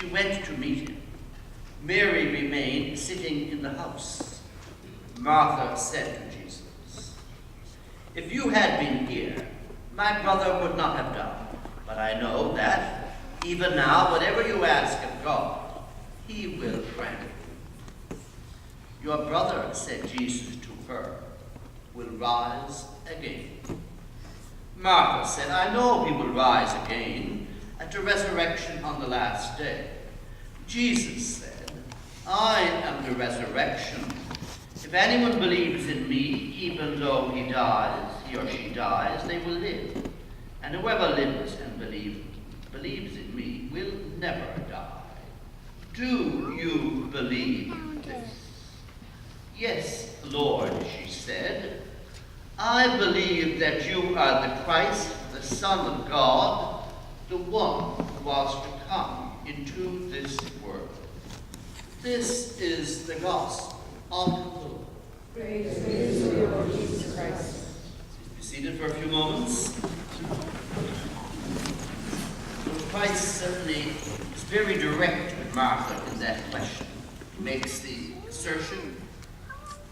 she went to meet him. Mary remained sitting in the house. Martha said to Jesus, "If you had been here, my brother would not have died. But I know that, even now, whatever you ask of God, he will grant you." "Your brother," said Jesus to her, "will rise again." Martha said, "I know he will rise again at the resurrection on the last day." Jesus said, "I am the resurrection. If anyone believes in me, even though he or she dies, they will live. And whoever lives and believes in me will never die. Do you believe this?" "Yes, Lord," she said. "I believe that you are the Christ, the Son of God, the one who was to come into this world." This is the gospel of the Lord. Praise to you, Lord Jesus Christ. Please be seated for a few moments. Christ certainly is very direct with Martha in that question. He makes the assertion,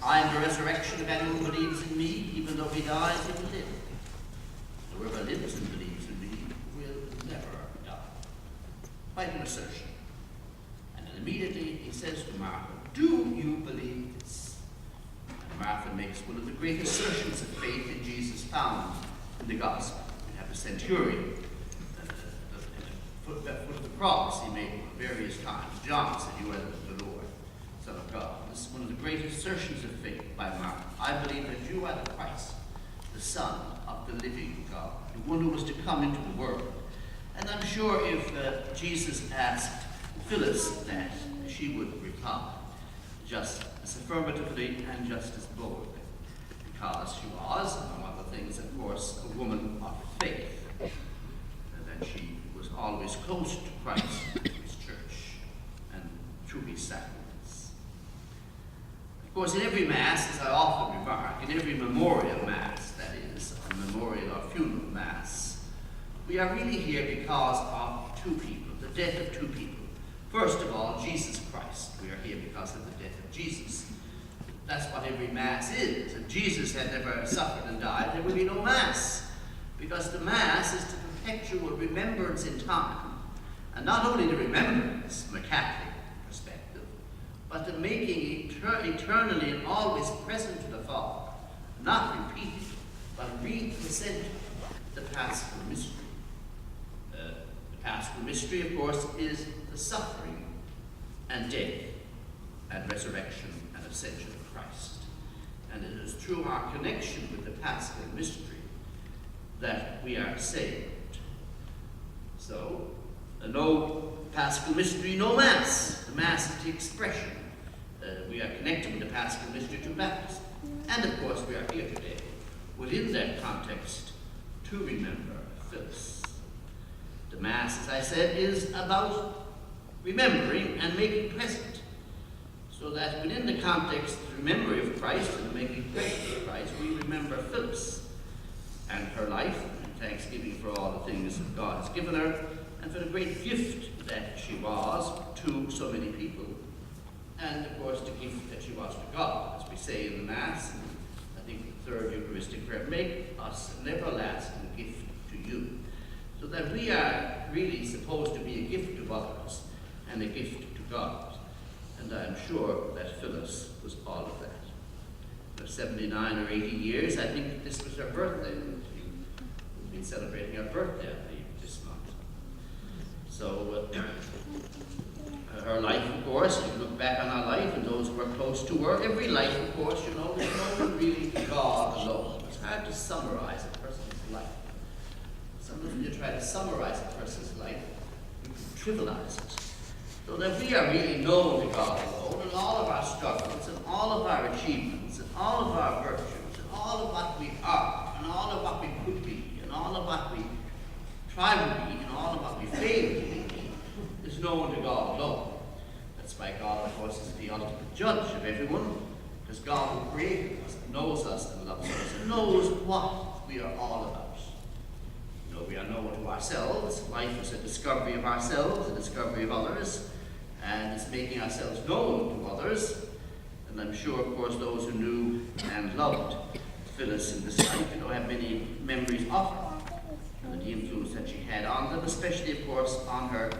"I am the resurrection. If anyone believes in me, even though he dies, he will live. Whoever lives and believes in me will never die." Quite an assertion. And then immediately he says to Martha, "Do you believe this?" And Martha makes one of the great assertions of faith in Jesus found in the gospel. We have the centurion at the foot of the cross he made various times. John said, "You are the Lord, Son of God." This is one of the great assertions of faith by Martha. "I believe that you are the Christ, the Son of the living God, the one who was to come into the world." And I'm sure if Jesus asked Phyllis that, she would reply just as affirmatively and just as boldly, because she was, among other things, of course, a woman of faith, and that she was always close to Christ, to his church, and to his sacraments. Of course, in every Mass, as I often remark, in every memorial Mass, that is, a memorial or funeral Mass, we are really here because of two people, the death of two people. First of all, Jesus Christ. We are here because of the death of Jesus. That's what every Mass is. If Jesus had never suffered and died, there would be no Mass, because the Mass is the perpetual remembrance in time, and not only the remembrance from a Catholic perspective, but the making eternally and always present to the Father, not repeated, but representing the Paschal mystery. The Paschal mystery, of course, is the suffering and death and resurrection and ascension of Christ. And it is through our connection with the Paschal mystery that we are saved. So, no Paschal mystery, no Mass. The Mass is the expression. We are connected with the Paschal mystery to baptism. And of course, we are here today within that context to remember Phyllis. The Mass, as I said, is about remembering and making present. So that within the context of the memory of Christ and the making present of Christ, we remember Phyllis and her life, and thanksgiving for all the things that God has given her, and for the great gift that she was to so many people, and of course the gift that she was to God. As we say in the Mass, and I think the third Eucharistic prayer, "Make us an everlasting gift to you." So that we are really supposed to be a gift to others and a gift to God. And I'm sure that Phyllis was all of that. For 79 or 80 years, I think this was her birthday. We've been celebrating her birthday, I believe, this month. So her life, of course, you look back on her life and those who are close to her, every life, of course, there's no one really God alone. It's hard to summarize a person's life. Sometimes when you try to summarize a person's life, you trivialize it. So that we are really known to God alone in all of our struggles and all of our achievements and all of our virtues and all of what we are and all of what we could be and all of what we try to be and all of what we fail to be is known to God alone. That's why God, of course, is the ultimate judge of everyone, because God who created us, knows us and loves us, and knows what we are all about. He So we are known to ourselves. Life is a discovery of ourselves, a discovery of others, and it's making ourselves known to others. And I'm sure, of course, those who knew and loved Phyllis in this life, have many memories of her and the influence that she had on them, especially, of course, on her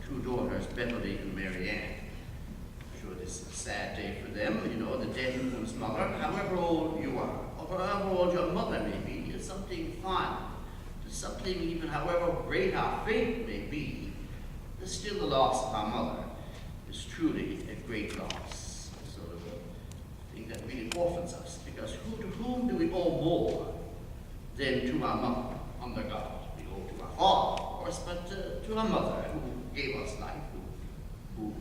two daughters, Beverly and Mary Ann. I'm sure this is a sad day for them, the death of one's mother. However old you are, or however old your mother may be, is something fine. There's something, even however great our faith may be, there's still the loss of our mother is truly a great loss. Sort of a thing that really orphans us, because to whom do we owe more than to our mother under God? We owe to our father, of course, but to our mother who gave us life, who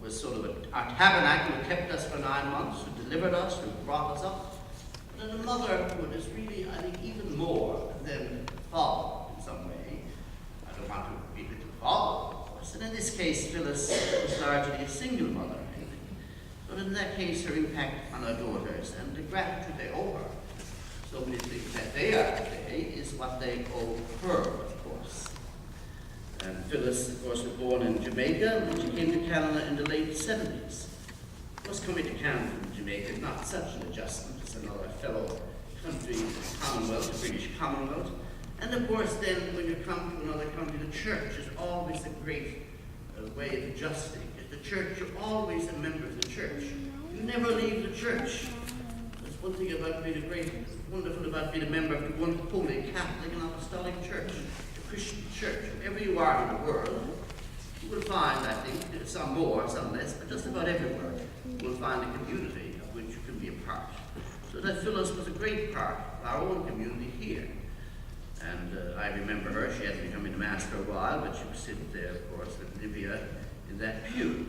was sort of our tabernacle, who kept us for 9 months, who delivered us, who brought us up. But a motherhood is really, I think, even more than father in some way. I don't want to be little father, of course. And in this case, Phyllis was largely a single mother, I think. But in that case, her impact on her daughters and the gratitude they owe her, so many things that they are today, is what they owe her, of course. And Phyllis, of course, was born in Jamaica, and she came to Canada in the late 70s. Of course, coming to Canada from Jamaica is not such an adjustment as another fellow country, Commonwealth, the British Commonwealth. And of course, then, when you come to another country, the church is always a great way of adjusting. At the church, you're always a member of the church. You never leave the church. That's one thing about being wonderful about being a member of the one holy Catholic and Apostolic Church, the Christian church. Wherever you are in the world, you will find, I think, some more, some less, but just about everywhere, you will find a community of which you can be a part. So that Phyllis was a great part of our own community here. And I remember her. She hadn't been coming to Mass for a while, but she was sitting there, of course, with Livia in that pew.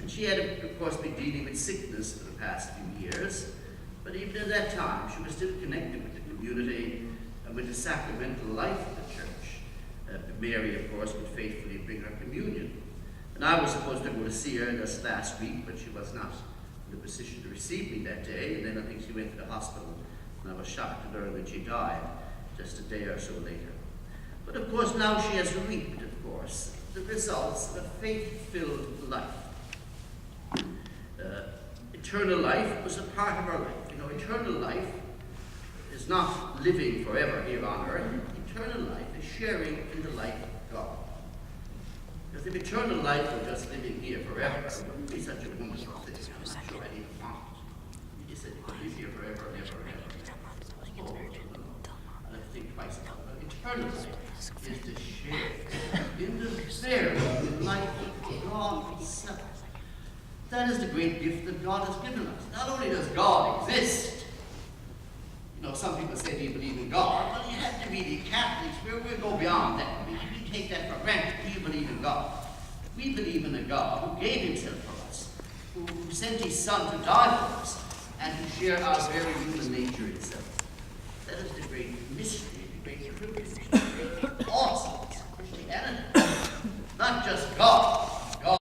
And she had, of course, been dealing with sickness for the past few years. But even at that time, she was still connected with the community and with the sacramental life of the church. Mary, of course, would faithfully bring her communion. And I was supposed to go to see her just last week, but she was not in a position to receive me that day. And then I think she went to the hospital, and I was shocked to learn that she died just a day or so later. But of course, now she has reaped, of course, the results of a faith-filled life. Eternal life was a part of her life. Eternal life is not living forever here on earth. Eternal life is sharing in the life of God. Because if eternal life were just living here forever, it wouldn't be such a wonderful thing. I'm not sure I'd even want it. You just said you could live here forever and ever and ever. Oh, no. I think twice about it. Eternal life is to share in the very life of God Himself. That is the great gift that God has given us. Not only does God exist, some people say, do you believe in God? Well, you have to be the Catholics. We'll go beyond that. We take that for granted. We believe in God. We believe in a God who gave Himself for us, who sent His Son to die for us, and to share our very human nature itself.